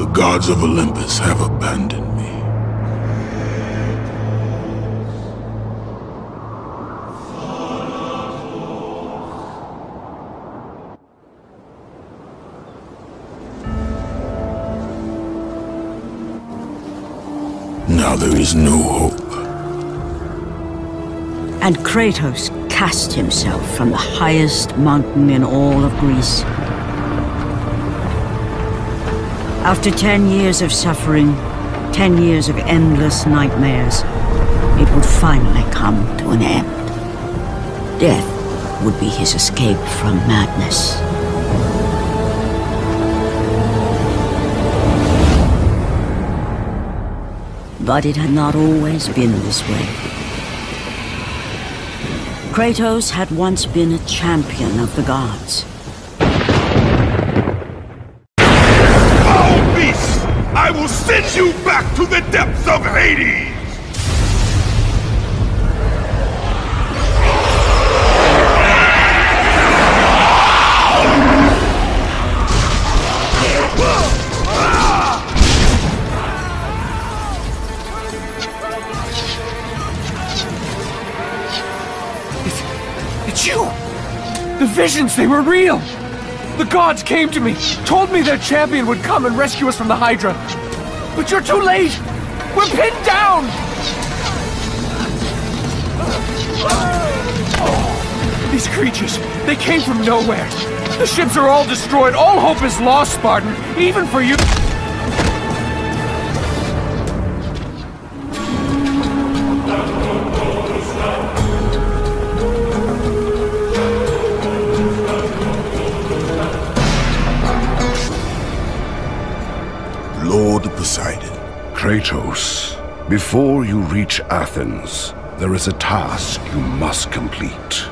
The gods of Olympus have abandoned me. Now there is no hope. And Kratos cast himself from the highest mountain in all of Greece. After 10 years of suffering, 10 years of endless nightmares, it would finally come to an end. Death would be his escape from madness. But it had not always been this way. Kratos had once been a champion of the gods. Foul beast! I will send you back to the depths of Hades! It's you! The visions, they were real! The gods came to me, told me their champion would come and rescue us from the Hydra. But you're too late! We're pinned down! These creatures, they came from nowhere. The ships are all destroyed, all hope is lost, Spartan, even for you. Lord Poseidon. Kratos, before you reach Athens, there is a task you must complete.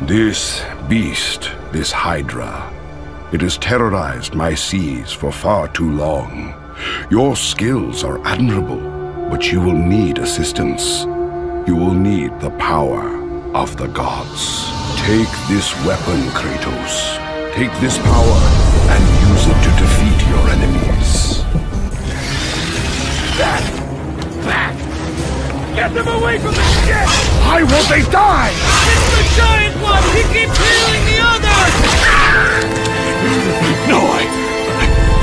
This beast, this Hydra, it has terrorized my seas for far too long. Your skills are admirable, but you will need assistance. You will need the power of the gods. Take this weapon, Kratos. Take this power and use it to defeat your enemies. Back! Get them away from the ship! Why won't they die? It's the giant one! He keeps healing the others! No,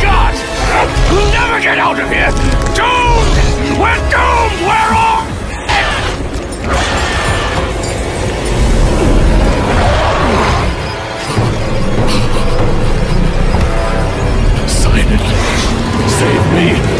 God! We'll never get out of here! Doomed! We're doomed! We're all... Poseidon, save me!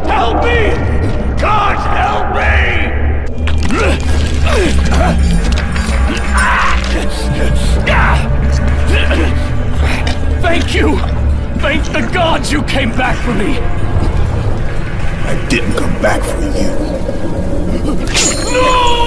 Help me! God, help me! Thank you! Thank the gods you came back for me! I didn't come back for you. No!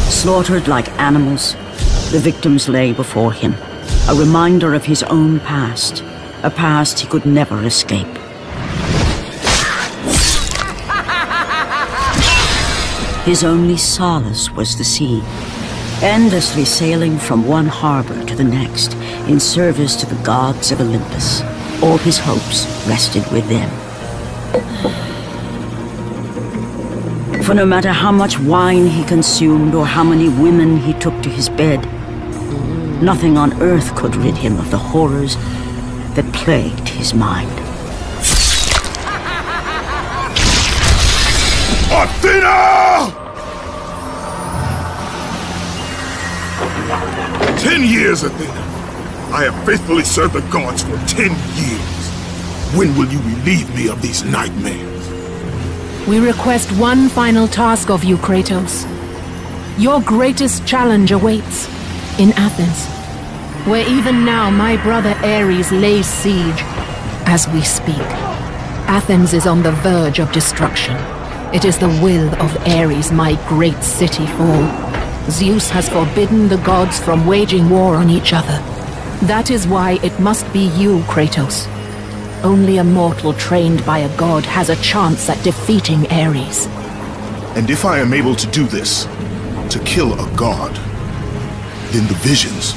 Slaughtered like animals, the victims lay before him, a reminder of his own past, a past he could never escape. His only solace was the sea, endlessly sailing from one harbor to the next in service to the gods of Olympus. All his hopes rested with them. For no matter how much wine he consumed or how many women he took to his bed, nothing on earth could rid him of the horrors that plagued his mind. Athena! 10 years, Athena. I have faithfully served the gods for 10 years. When will you relieve me of these nightmares? We request one final task of you, Kratos. Your greatest challenge awaits in Athens, where even now my brother Ares lays siege as we speak. Athens is on the verge of destruction. It is the will of Ares my great city fall. Zeus has forbidden the gods from waging war on each other. That is why it must be you, Kratos. Only a mortal trained by a god has a chance at defeating Ares. And if I am able to do this, to kill a god, then the visions,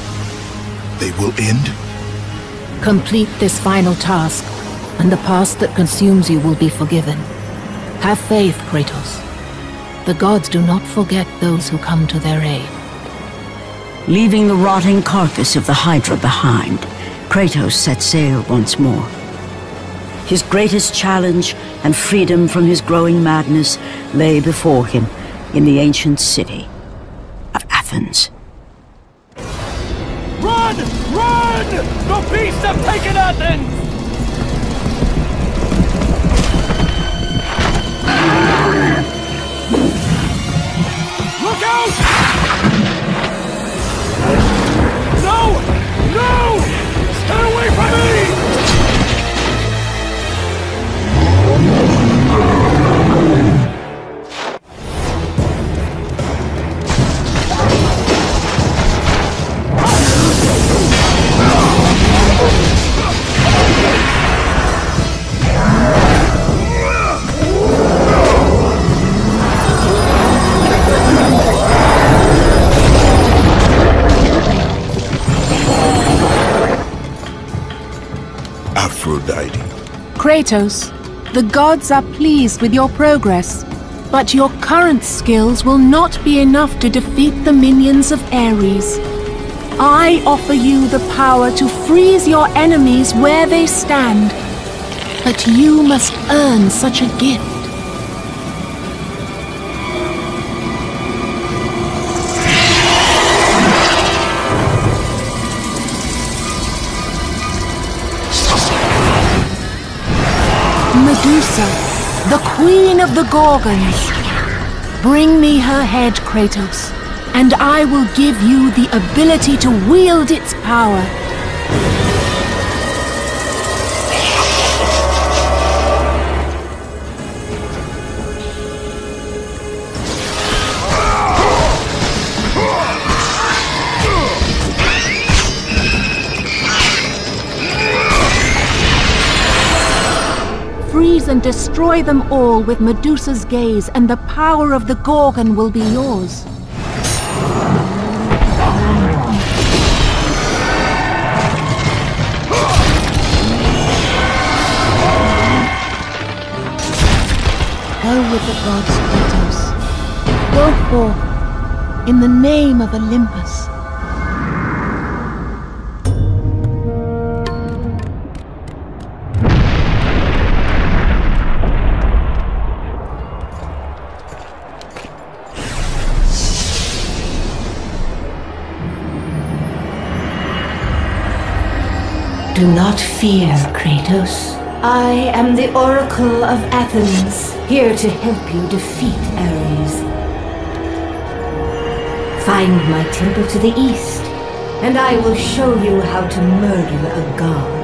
they will end? Complete this final task, and the past that consumes you will be forgiven. Have faith, Kratos. The gods do not forget those who come to their aid. Leaving the rotting carcass of the Hydra behind, Kratos set sail once more. His greatest challenge and freedom from his growing madness lay before him in the ancient city of Athens. Run! Run! The beasts have taken Athens! Look out! No! No! Stay away from me! Aphrodite. Kratos, the gods are pleased with your progress, but your current skills will not be enough to defeat the minions of Ares. I offer you the power to freeze your enemies where they stand, but you must earn such a gift. Medusa, the queen of the Gorgons. Bring me her head, Kratos, and I will give you the ability to wield its power. Freeze and destroy them all with Medusa's gaze, and the power of the Gorgon will be yours. with the gods, Kratos. Go forth, in the name of Olympus. Do not fear, Kratos. I am the Oracle of Athens, here to help you defeat Ares. Find my temple to the east, and I will show you how to murder a god.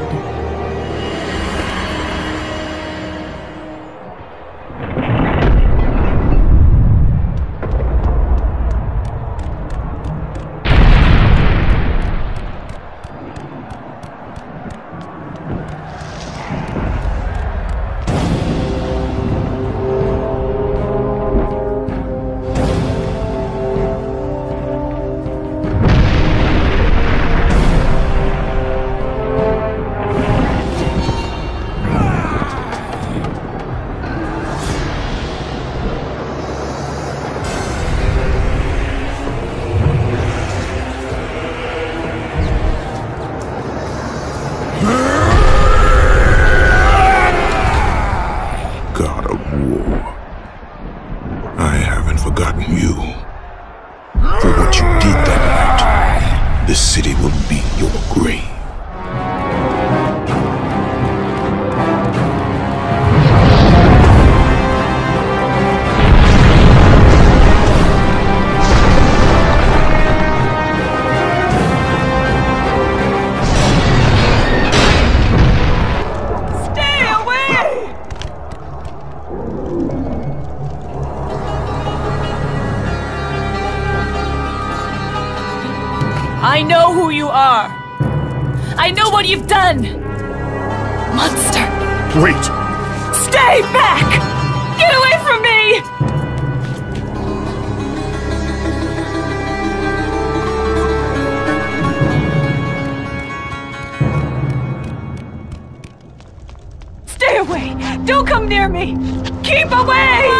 I know who you are. I know what you've done. Monster. Wait! Stay back! Get away from me! Stay away! Don't come near me! Keep away!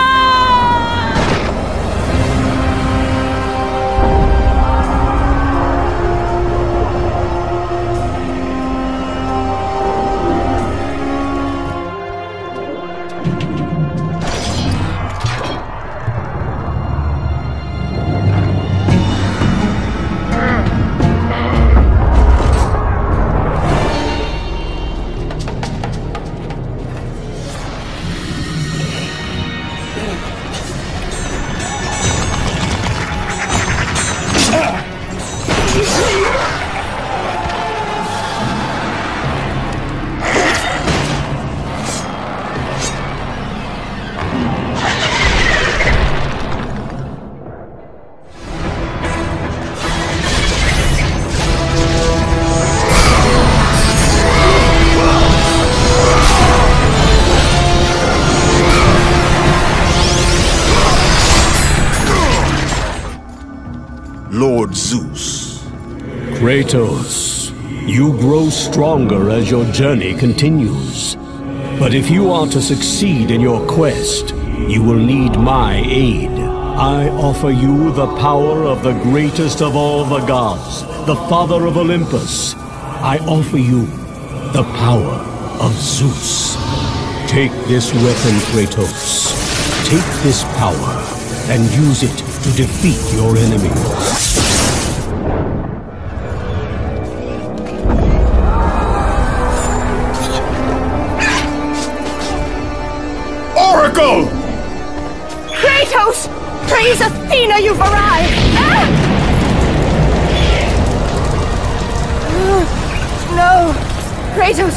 Lord Zeus. Kratos, you grow stronger as your journey continues. But if you are to succeed in your quest, you will need my aid. I offer you the power of the greatest of all the gods, the father of Olympus. I offer you the power of Zeus. Take this weapon, Kratos. Take this power and use it to defeat your enemies. Oracle! Kratos! Praise Athena, you've arrived! Ah! No! Kratos!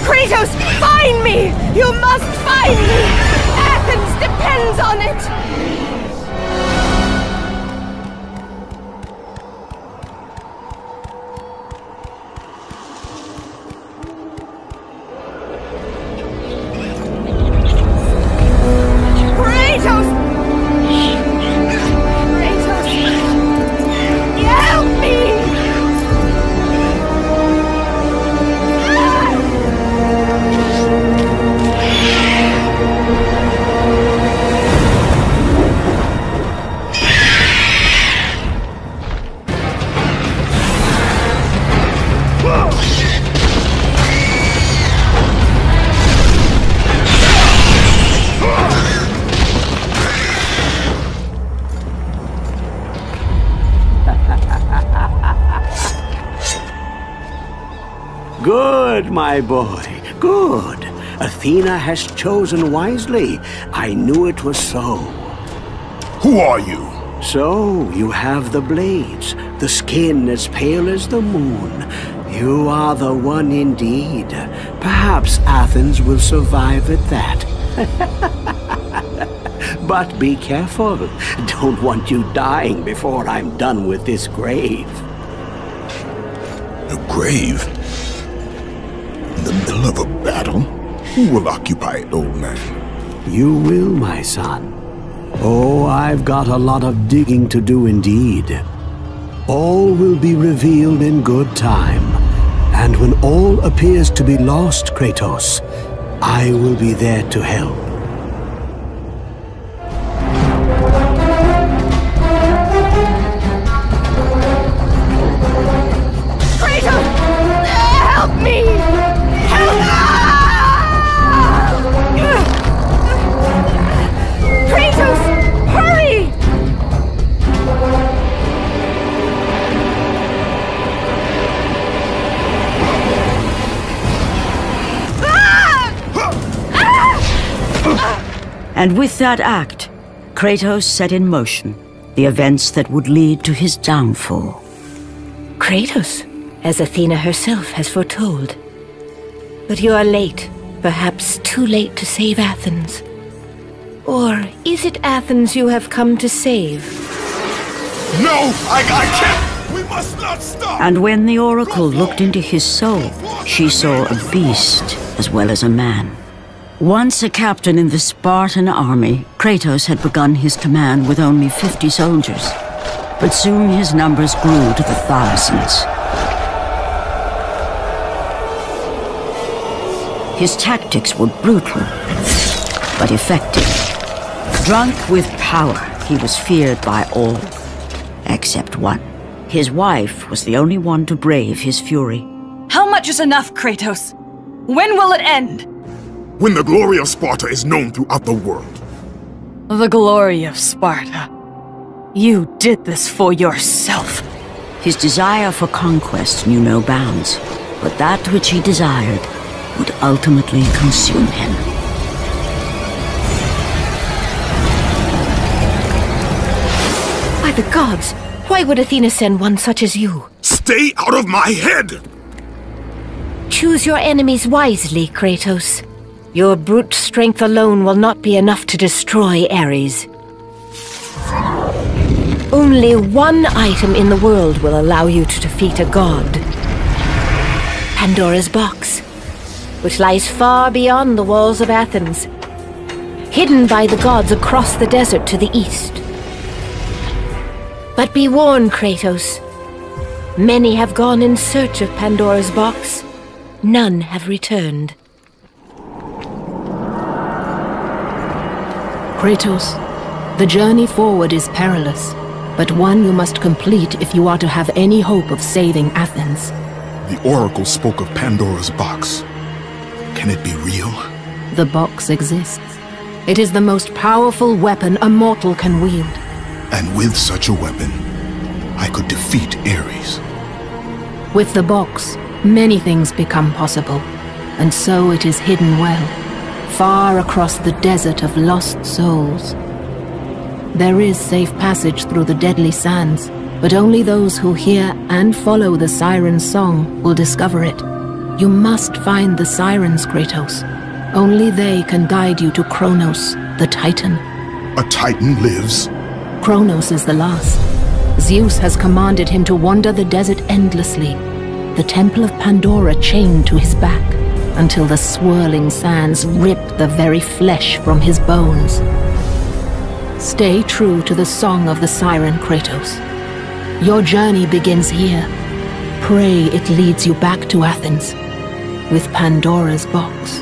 Kratos! Find me! You must find me! Athens depends on it! Good, my boy. Good. Athena has chosen wisely. I knew it was so. Who are you? So, you have the blades, the skin as pale as the moon. You are the one indeed. Perhaps Athens will survive at that. But be careful. Don't want you dying before I'm done with this grave. A grave? In the middle of a battle? Who will occupy it, old man? You will, my son. Oh, I've got a lot of digging to do indeed. All will be revealed in good time. And when all appears to be lost, Kratos, I will be there to help. Kratos! Help me! Help! Kratos! Hurry! And with that act, Kratos set in motion the events that would lead to his downfall. Kratos, as Athena herself has foretold. But you are late, perhaps too late to save Athens. Or is it Athens you have come to save? No! I can't! We must not stop! And when the Oracle looked into his soul, she saw a beast as well as a man. Once a captain in the Spartan army, Kratos had begun his command with only 50 soldiers. But soon his numbers grew to the thousands. His tactics were brutal, but effective. Drunk with power, he was feared by all, except one. His wife was the only one to brave his fury. How much is enough, Kratos? When will it end? When the glory of Sparta is known throughout the world. The glory of Sparta. You did this for yourself. His desire for conquest knew no bounds, but that which he desired would ultimately consume him. By the gods, why would Athena send one such as you? Stay out of my head! Choose your enemies wisely, Kratos. Your brute strength alone will not be enough to destroy Ares. Only one item in the world will allow you to defeat a god. Pandora's box, which lies far beyond the walls of Athens, hidden by the gods across the desert to the east. But be warned, Kratos. Many have gone in search of Pandora's box. None have returned. Kratos, the journey forward is perilous, but one you must complete if you are to have any hope of saving Athens. The Oracle spoke of Pandora's box. Can it be real? The box exists. It is the most powerful weapon a mortal can wield. And with such a weapon, I could defeat Ares. With the box, many things become possible, and so it is hidden well, far across the desert of lost souls. There is safe passage through the deadly sands, but only those who hear and follow the siren's song will discover it. You must find the sirens, Kratos. Only they can guide you to Kronos, the Titan. A Titan lives? Kronos is the last. Zeus has commanded him to wander the desert endlessly, the temple of Pandora chained to his back, until the swirling sands rip the very flesh from his bones. Stay true to the song of the siren, Kratos. Your journey begins here. Pray it leads you back to Athens, with Pandora's box.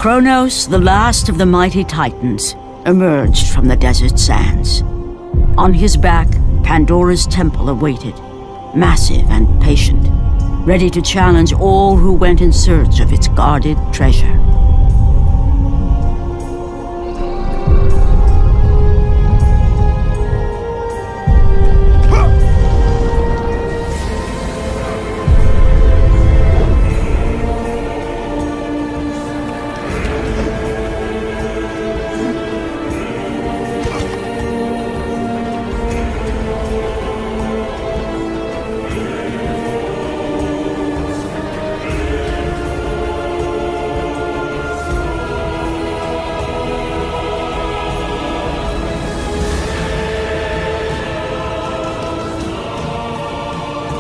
Kronos, the last of the mighty Titans, emerged from the desert sands. On his back, Pandora's temple awaited, massive and patient, ready to challenge all who went in search of its guarded treasure.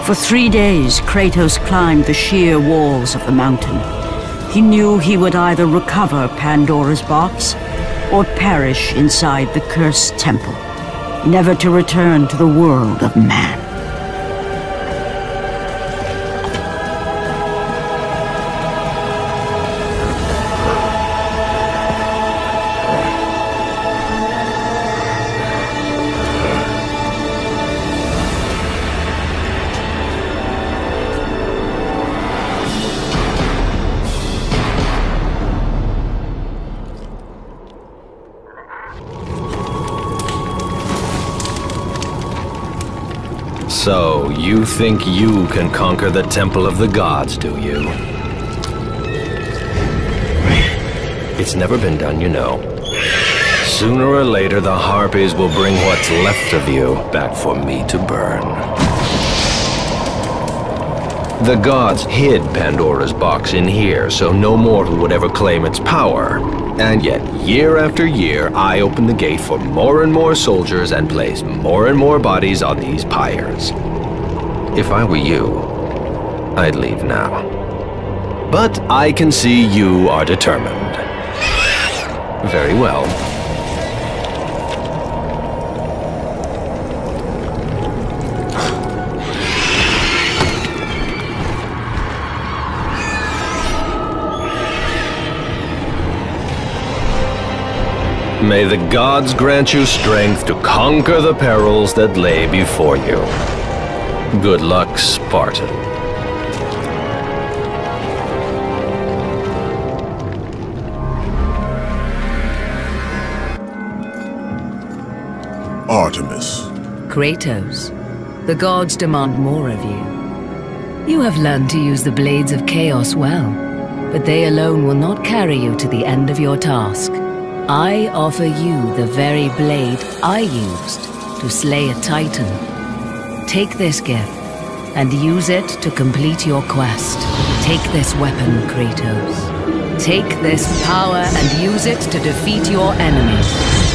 For 3 days, Kratos climbed the sheer walls of the mountain. He knew he would either recover Pandora's box or perish inside the cursed temple, never to return to the world of man. So, you think you can conquer the Temple of the Gods, do you? It's never been done, you know. Sooner or later, the Harpies will bring what's left of you back for me to burn. The gods hid Pandora's box in here, so no mortal would ever claim its power. And yet, year after year, I open the gate for more and more soldiers and place more and more bodies on these pyres. If I were you, I'd leave now. But I can see you are determined. Very well. May the gods grant you strength to conquer the perils that lay before you. Good luck, Spartan. Artemis. Kratos, the gods demand more of you. You have learned to use the blades of chaos well, but they alone will not carry you to the end of your task. I offer you the very blade I used to slay a Titan. Take this gift and use it to complete your quest. Take this weapon, Kratos. Take this power and use it to defeat your enemies.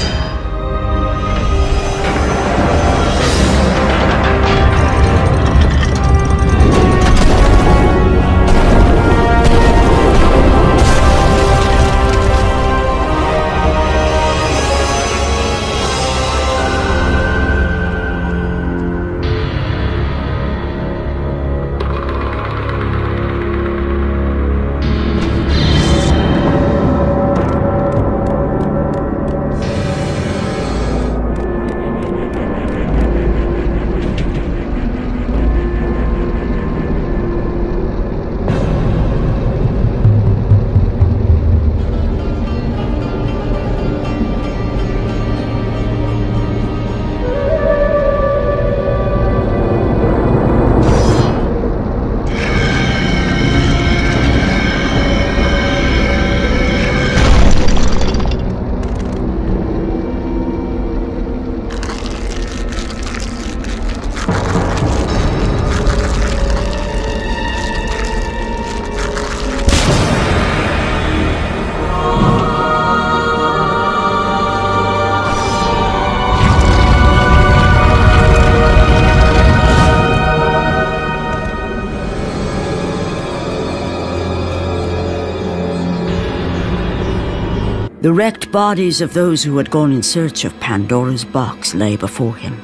The wrecked bodies of those who had gone in search of Pandora's box lay before him,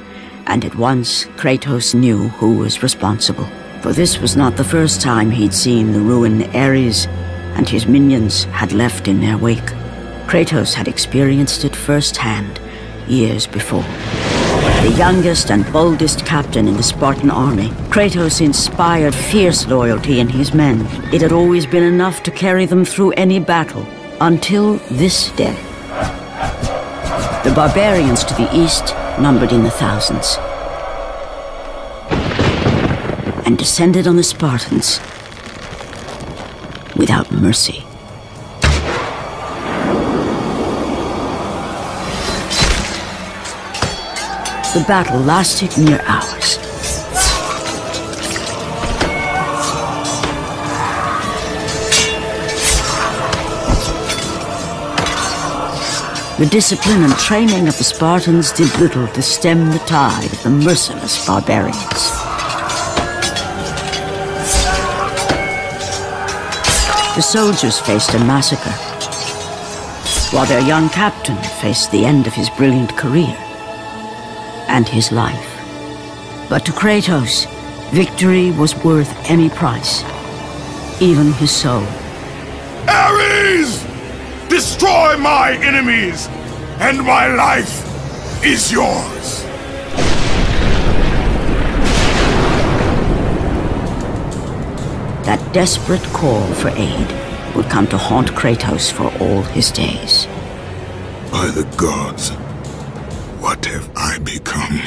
and at once Kratos knew who was responsible. For this was not the first time he'd seen the ruined Ares and his minions had left in their wake. Kratos had experienced it firsthand years before. The youngest and boldest captain in the Spartan army, Kratos inspired fierce loyalty in his men. It had always been enough to carry them through any battle, until this day. The barbarians to the east numbered in the thousands, and descended on the Spartans without mercy. The battle lasted near hours. The discipline and training of the Spartans did little to stem the tide of the merciless barbarians. The soldiers faced a massacre, while their young captain faced the end of his brilliant career and his life. But to Kratos, victory was worth any price, even his soul. Ares! Destroy my enemies, and my life is yours! That desperate call for aid would come to haunt Kratos for all his days. By the gods, what have I become?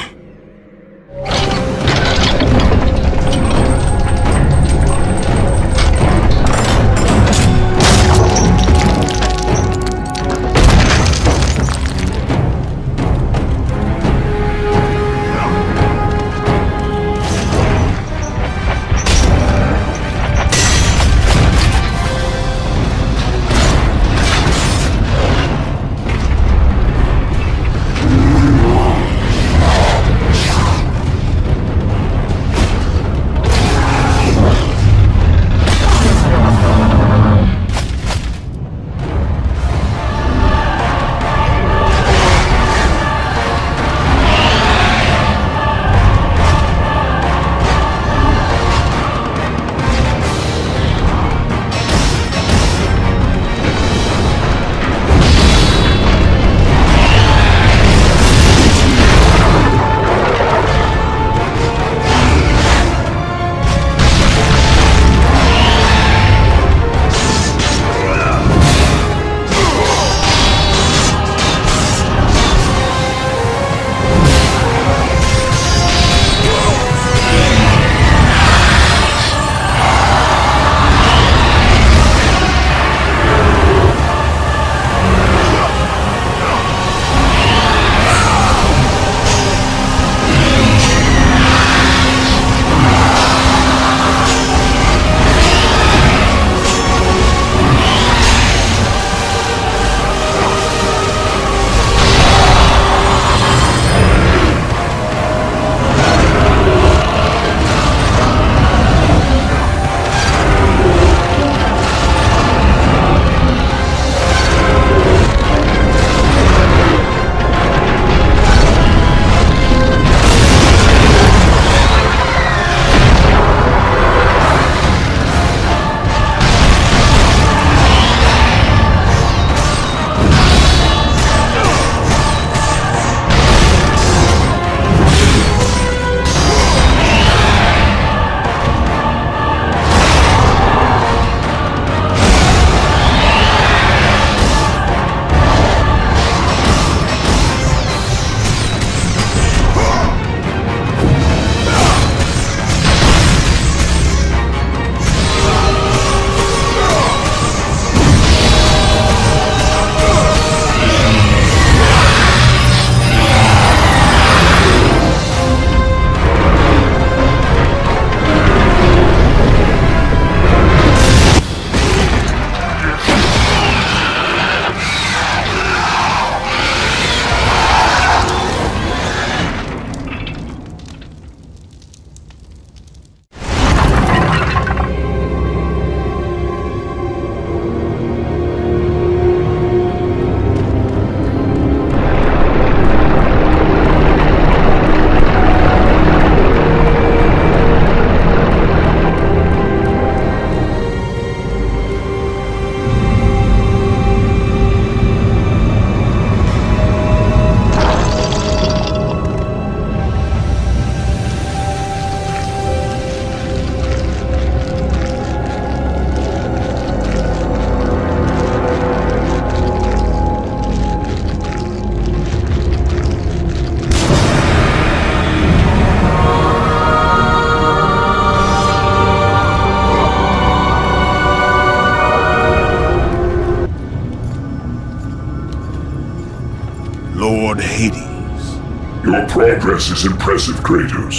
progress is impressive, Kratos.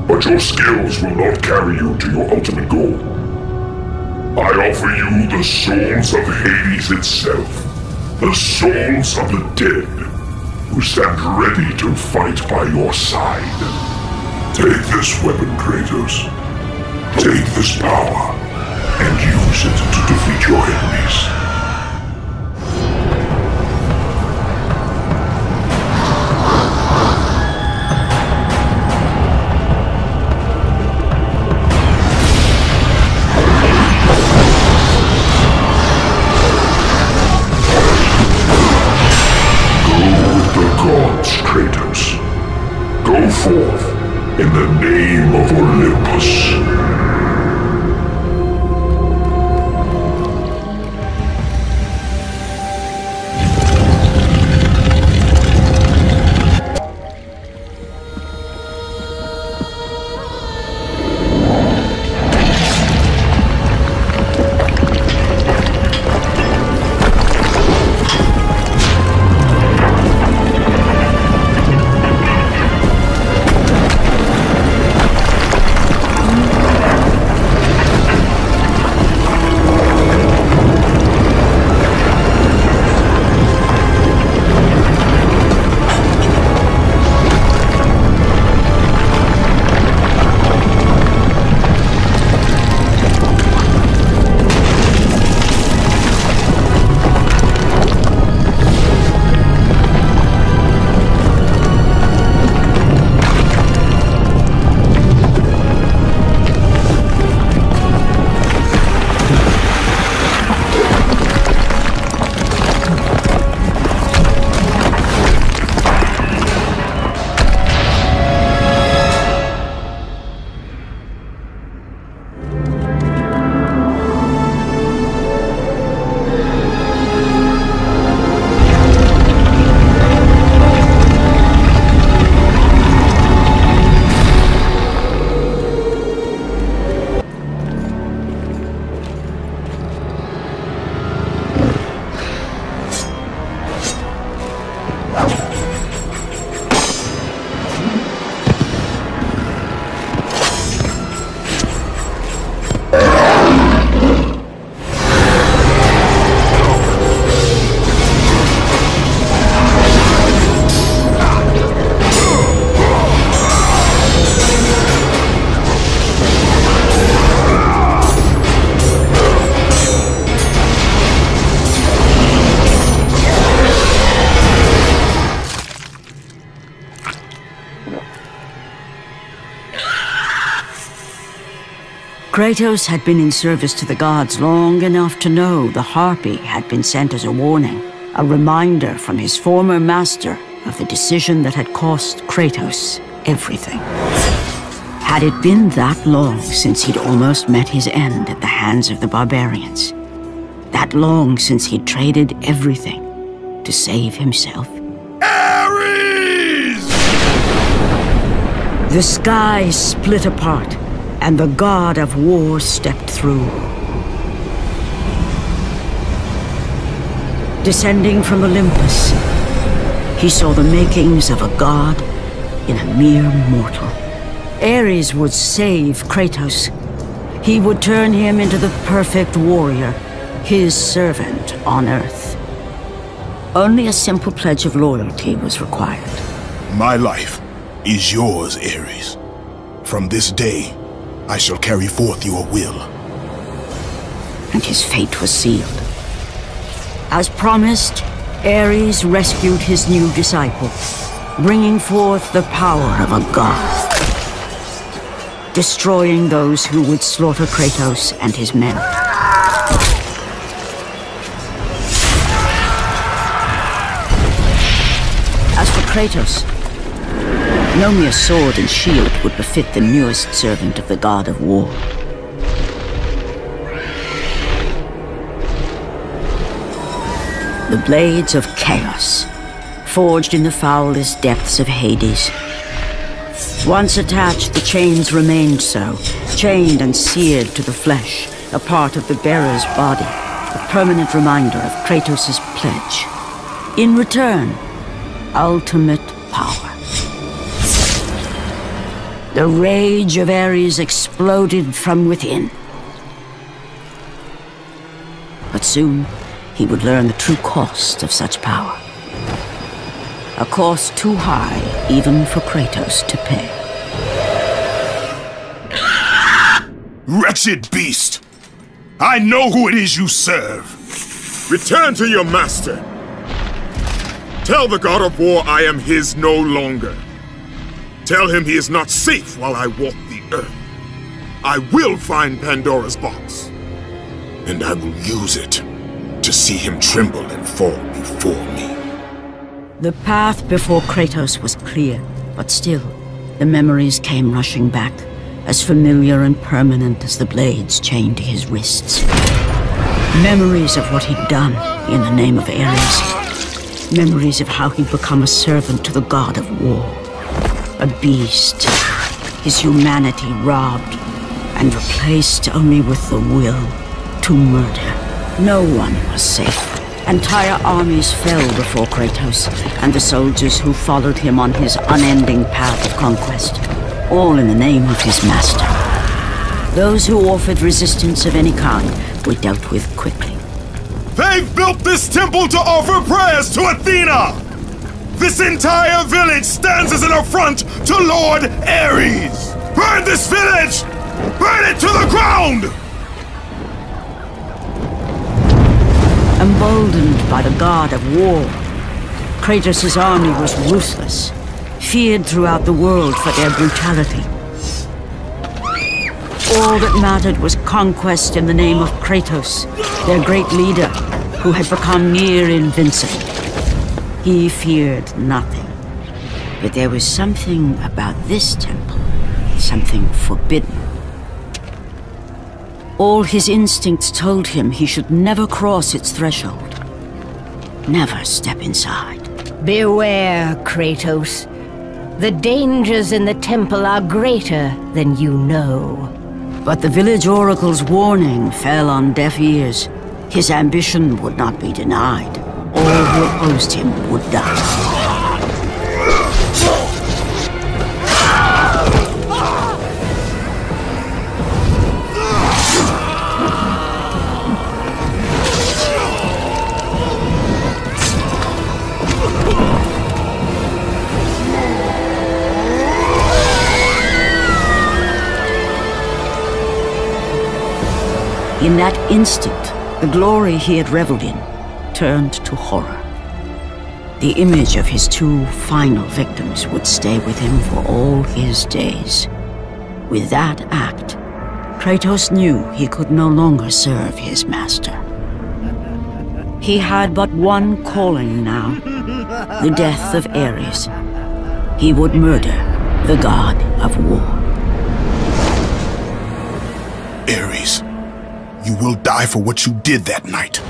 But your skills will not carry you to your ultimate goal. I offer you the souls of Hades itself. The souls of the dead, who stand ready to fight by your side. Take this weapon, Kratos. Take this power, and use it to defeat your enemies. Kratos. Go forth in the name of Olympus. Kratos had been in service to the gods long enough to know the Harpy had been sent as a warning, a reminder from his former master of the decision that had cost Kratos everything. Had it been that long since he'd almost met his end at the hands of the barbarians? That long since he'd traded everything to save himself? Ares! The sky split apart, and the god of war stepped through. Descending from Olympus, he saw the makings of a god in a mere mortal. Ares would save Kratos. He would turn him into the perfect warrior, his servant on Earth. Only a simple pledge of loyalty was required. My life is yours, Ares. From this day, I shall carry forth your will. And his fate was sealed. As promised, Ares rescued his new disciple, bringing forth the power of a god, destroying those who would slaughter Kratos and his men. As for Kratos, no mere sword and shield would befit the newest servant of the god of war. The blades of chaos, forged in the foulest depths of Hades. Once attached, the chains remained so, chained and seared to the flesh, a part of the bearer's body, a permanent reminder of Kratos' pledge. In return, ultimate power. The rage of Ares exploded from within. But soon, he would learn the true cost of such power. A cost too high even for Kratos to pay. Wretched beast! I know who it is you serve! Return to your master! Tell the god of war I am his no longer. Tell him he is not safe while I walk the earth. I will find Pandora's box. And I will use it to see him tremble and fall before me. The path before Kratos was clear, but still, the memories came rushing back, as familiar and permanent as the blades chained to his wrists. Memories of what he'd done in the name of Ares. Memories of how he'd become a servant to the god of war. A beast, his humanity robbed, and replaced only with the will to murder. No one was safe. Entire armies fell before Kratos, and the soldiers who followed him on his unending path of conquest, all in the name of his master. Those who offered resistance of any kind were dealt with quickly. They've built this temple to offer prayers to Athena! This entire village stands as an affront to Lord Ares! Burn this village! Burn it to the ground! Emboldened by the god of war, Kratos' army was ruthless, feared throughout the world for their brutality. All that mattered was conquest in the name of Kratos, their great leader, who had become near invincible. He feared nothing. But there was something about this temple, something forbidden. All his instincts told him he should never cross its threshold. Never step inside. Beware, Kratos. The dangers in the temple are greater than you know. But the village oracle's warning fell on deaf ears. His ambition would not be denied. All who opposed him would die. In that instant, the glory he had reveled in turned to horror. The image of his two final victims would stay with him for all his days. With that act, Kratos knew he could no longer serve his master. He had but one calling now, the death of Ares. He would murder the god of war. Ares, you will die for what you did that night.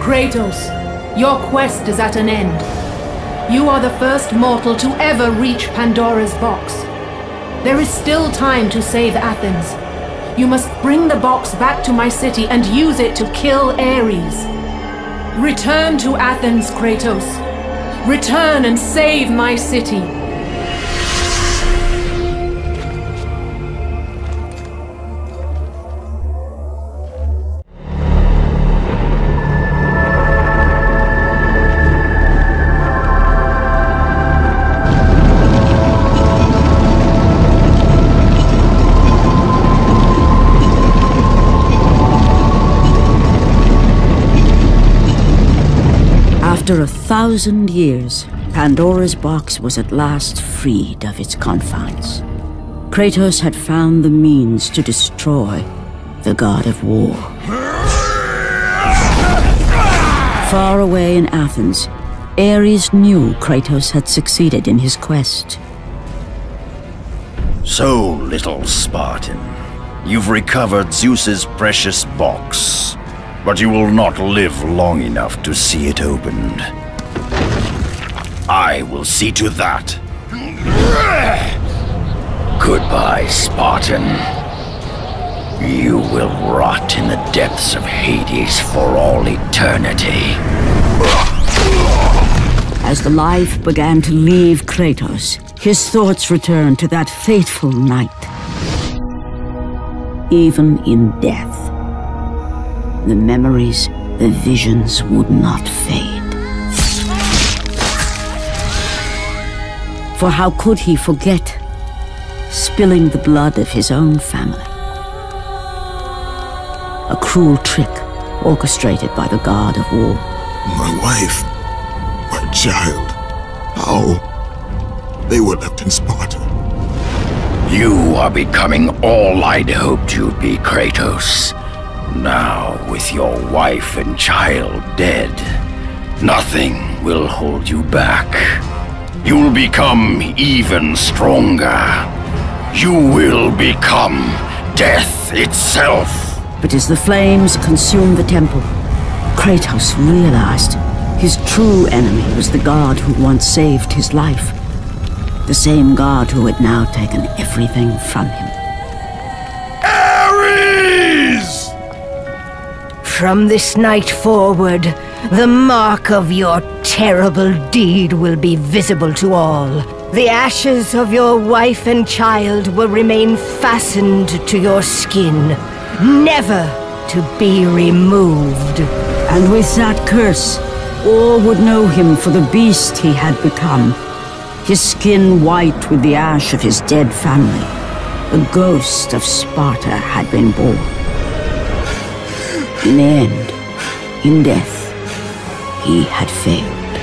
Kratos, your quest is at an end. You are the first mortal to ever reach Pandora's box. There is still time to save Athens. You must bring the box back to my city and use it to kill Ares. Return to Athens, Kratos. Return and save my city. After 1,000 years, Pandora's box was at last freed of its confines. Kratos had found the means to destroy the god of war. Far away in Athens, Ares knew Kratos had succeeded in his quest. So, little Spartan, you've recovered Zeus's precious box. But you will not live long enough to see it opened. I will see to that. Goodbye, Spartan. You will rot in the depths of Hades for all eternity. As the life began to leave Kratos, his thoughts returned to that fateful night. Even in death, the memories, the visions would not fade. For how could he forget spilling the blood of his own family? A cruel trick orchestrated by the god of war. My wife, my child, how? They were left in Sparta. You are becoming all I'd hoped you'd be, Kratos. Now, with your wife and child dead, nothing will hold you back. You'll become even stronger. You will become death itself. But as the flames consumed the temple, Kratos realized his true enemy was the god who once saved his life. The same god who had now taken everything from him. Ares! From this night forward, the mark of your terrible deed will be visible to all. The ashes of your wife and child will remain fastened to your skin, never to be removed. And with that curse, all would know him for the beast he had become. His skin white with the ash of his dead family. The ghost of Sparta had been born. In the end, in death, he had failed.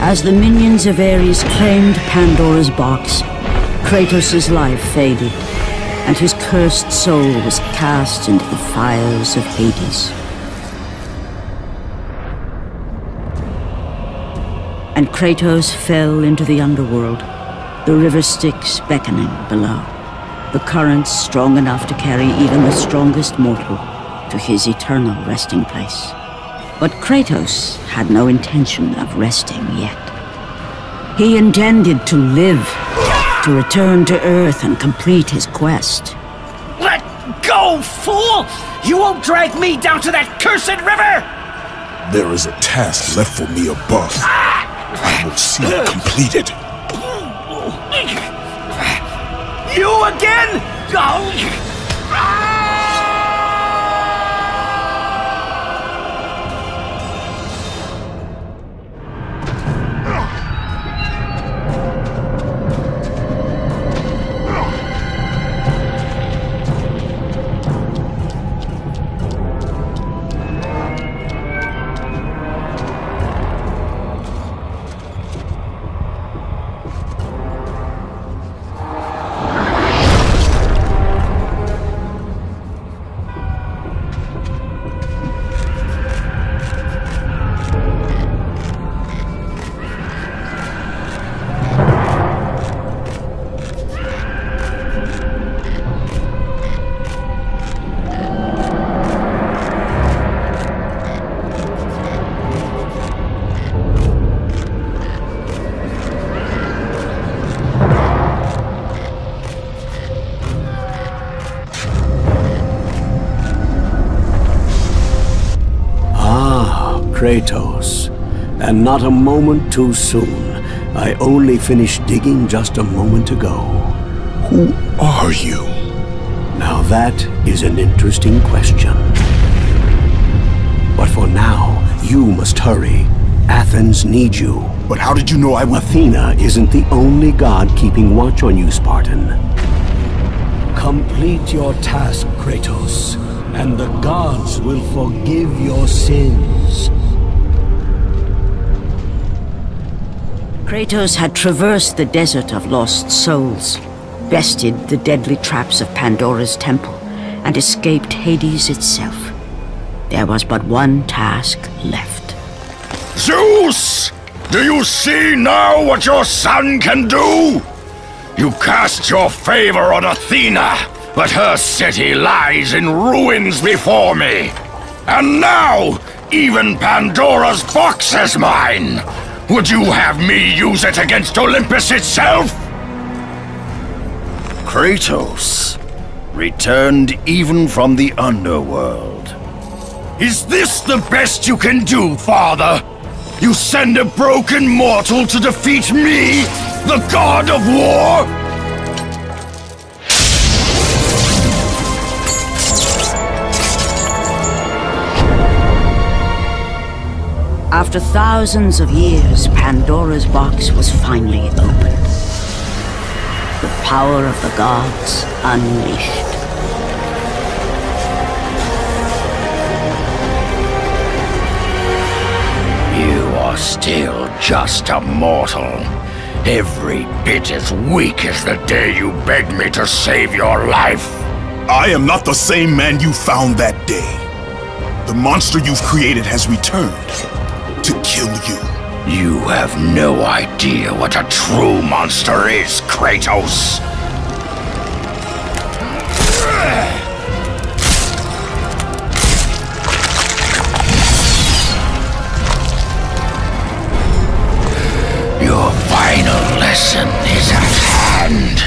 As the minions of Ares claimed Pandora's box, Kratos' life faded, and his cursed soul was cast into the fires of Hades. And Kratos fell into the underworld, the river Styx beckoning below, the currents strong enough to carry even the strongest mortal to his eternal resting place. But Kratos had no intention of resting yet. He intended to live, to return to Earth and complete his quest. Let go, fool! You won't drag me down to that cursed river! There is a task left for me above. I will see it completed. You again? Kratos, and not a moment too soon. I only finished digging just a moment ago. Who are you? Now that is an interesting question. But for now, you must hurry. Athens needs you. But how did you know I would— Athena isn't the only god keeping watch on you, Spartan. Complete your task, Kratos, and the gods will forgive your sins. Kratos had traversed the desert of lost souls, bested the deadly traps of Pandora's temple, and escaped Hades itself. There was but one task left. Zeus! Do you see now what your son can do? You cast your favor on Athena, but her city lies in ruins before me. And now, even Pandora's box is mine. Would you have me use it against Olympus itself? Kratos, returned even from the underworld. Is this the best you can do, father? You send a broken mortal to defeat me, the god of war? After thousands of years, Pandora's box was finally opened. The power of the gods unleashed. You are still just a mortal. Every bit as weak as the day you begged me to save your life. I am not the same man you found that day. The monster you've created has returned to kill you. You have no idea what a true monster is, Kratos. Your final lesson is at hand.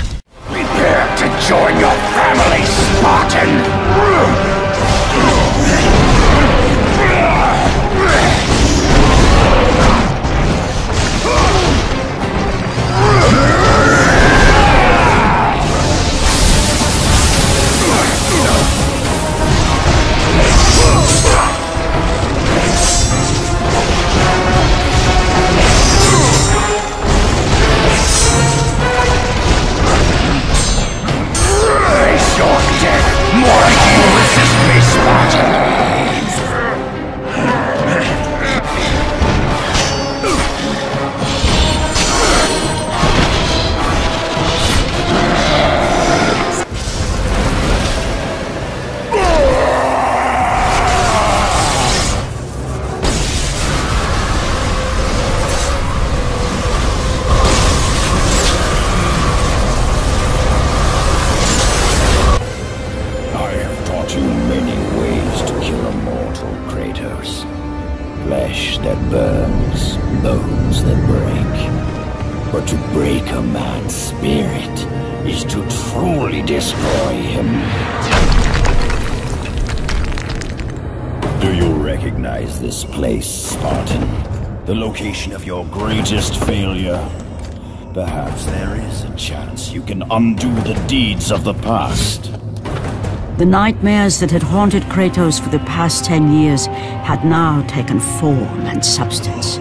Prepare to join your family, Spartan! This place, Spartan, the location of your greatest failure. Perhaps there is a chance you can undo the deeds of the past. The nightmares that had haunted Kratos for the past 10 years had now taken form and substance.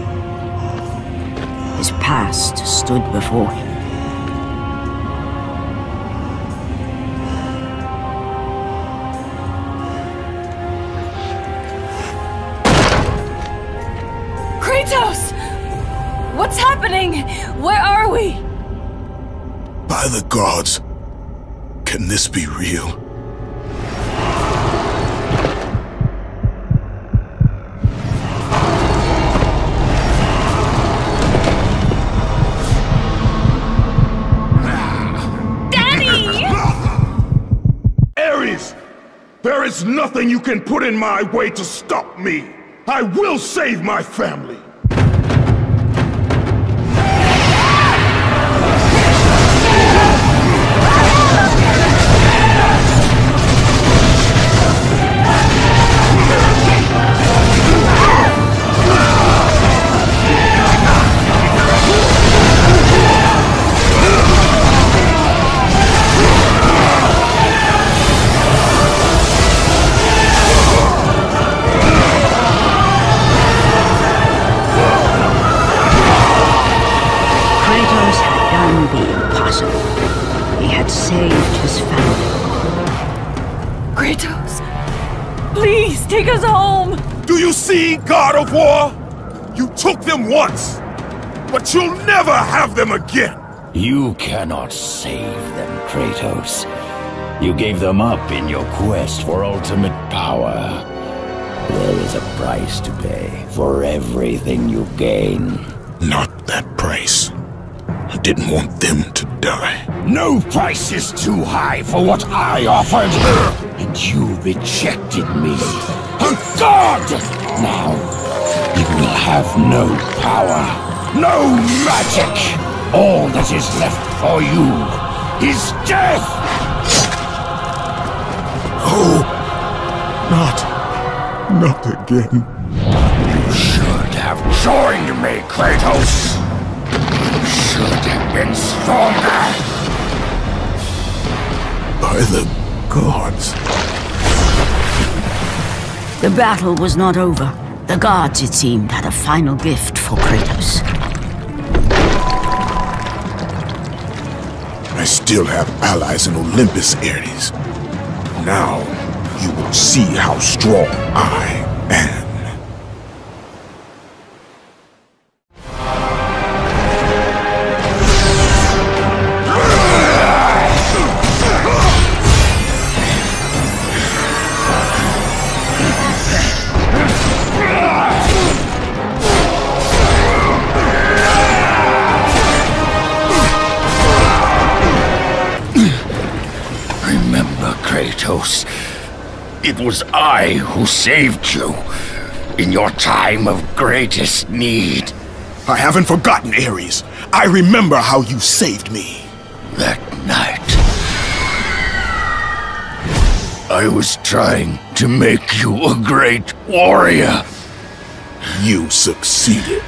His past stood before him. What's happening? Where are we? By the gods, can this be real? Daddy! Ares! There is nothing you can put in my way to stop me! I will save my family! Kratos, please take us home! Do you see, God of War? You took them once, but you'll never have them again! You cannot save them, Kratos. You gave them up in your quest for ultimate power. There is a price to pay for everything you gain. Not that price. I didn't want them to die. No price is too high for what I offered, and you rejected me. A god! Now, you will have no power, no magic. All that is left for you is death! Oh, not again. You should have joined me, Kratos! You should have been stronger! By the gods. The battle was not over. The gods, it seemed, had a final gift for Kratos. I still have allies in Olympus, Ares. Now, you will see how strong I am. Kratos, it was I who saved you in your time of greatest need. I haven't forgotten, Ares. I remember how you saved me. That night, I was trying to make you a great warrior. You succeeded.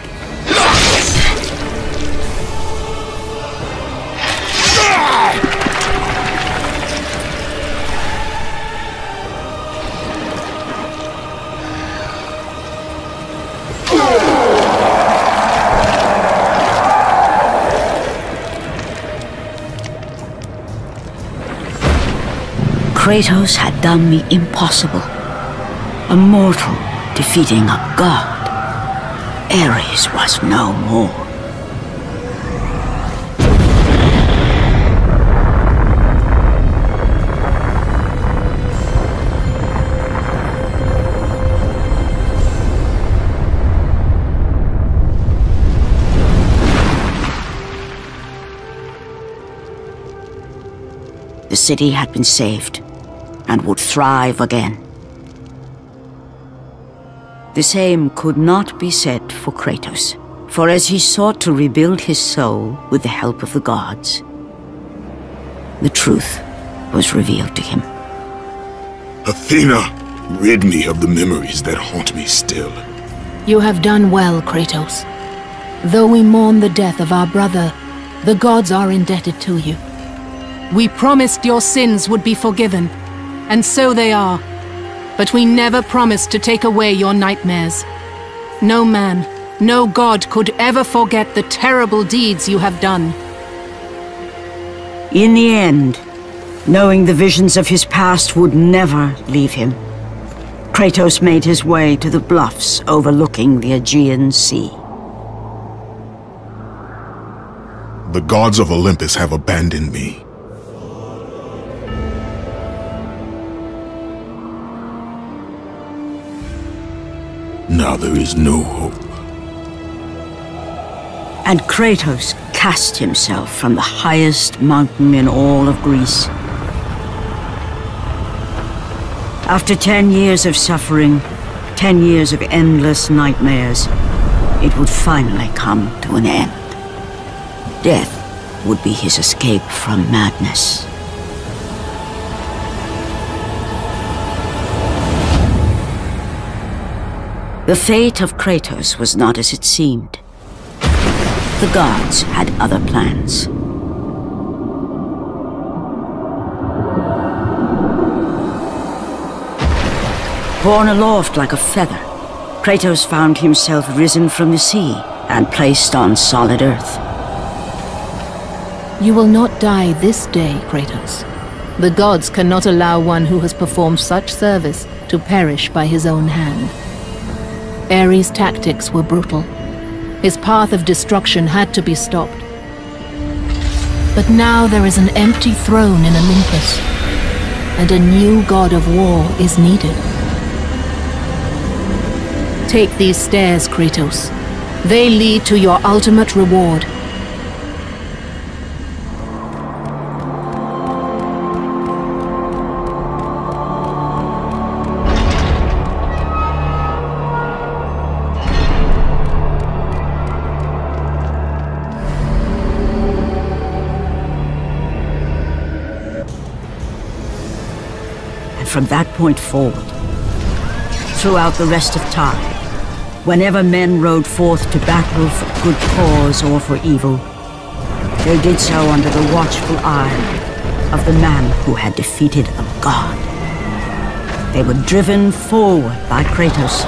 Kratos had done the impossible. A mortal defeating a god. Ares was no more. The city had been saved and would thrive again. The same could not be said for Kratos, for as he sought to rebuild his soul with the help of the gods, the truth was revealed to him. Athena, rid me of the memories that haunt me still. You have done well, Kratos. Though we mourn the death of our brother, the gods are indebted to you. We promised your sins would be forgiven, and so they are. But we never promised to take away your nightmares. No man, no god could ever forget the terrible deeds you have done. In the end, knowing the visions of his past would never leave him, Kratos made his way to the bluffs overlooking the Aegean Sea. The gods of Olympus have abandoned me. Now there is no hope. And Kratos cast himself from the highest mountain in all of Greece. After 10 years of suffering, 10 years of endless nightmares, it would finally come to an end. Death would be his escape from madness. The fate of Kratos was not as it seemed. The gods had other plans. Borne aloft like a feather, Kratos found himself risen from the sea and placed on solid earth. You will not die this day, Kratos. The gods cannot allow one who has performed such service to perish by his own hand. Ares' tactics were brutal. His path of destruction had to be stopped. But now there is an empty throne in Olympus, and a new god of war is needed. Take these stairs, Kratos. They lead to your ultimate reward. From that point forward, throughout the rest of time, whenever men rode forth to battle for good cause or for evil, they did so under the watchful eye of the man who had defeated a god. They were driven forward by Kratos,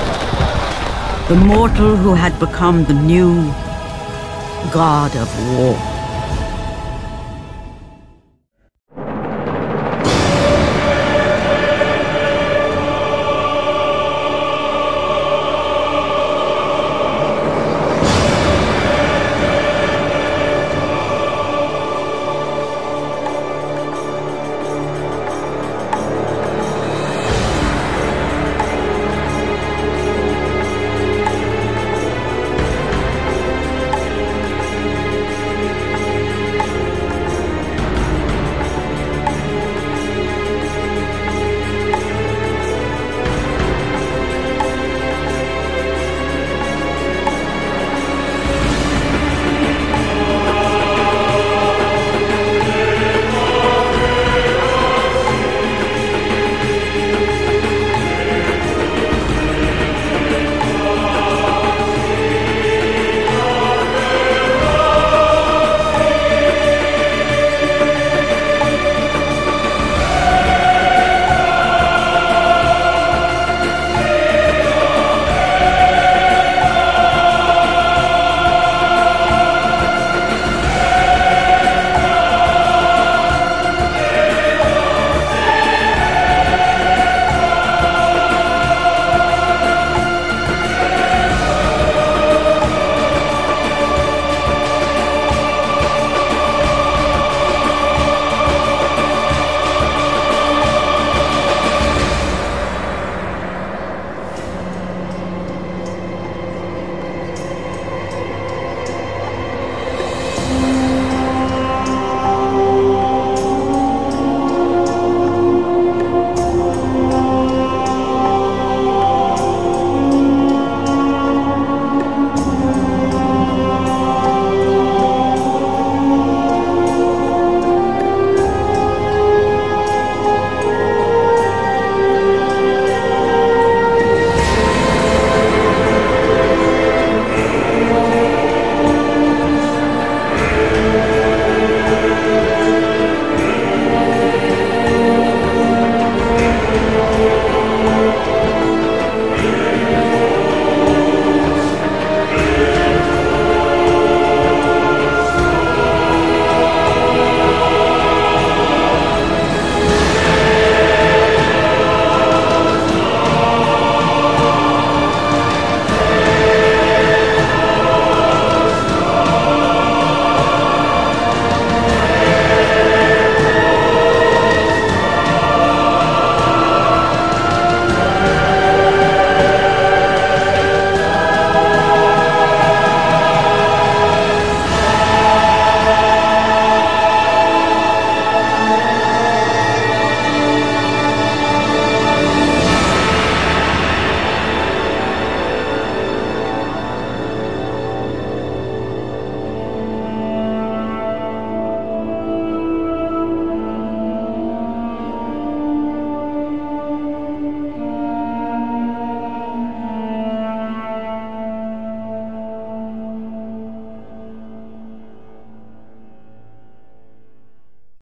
the mortal who had become the new god of war.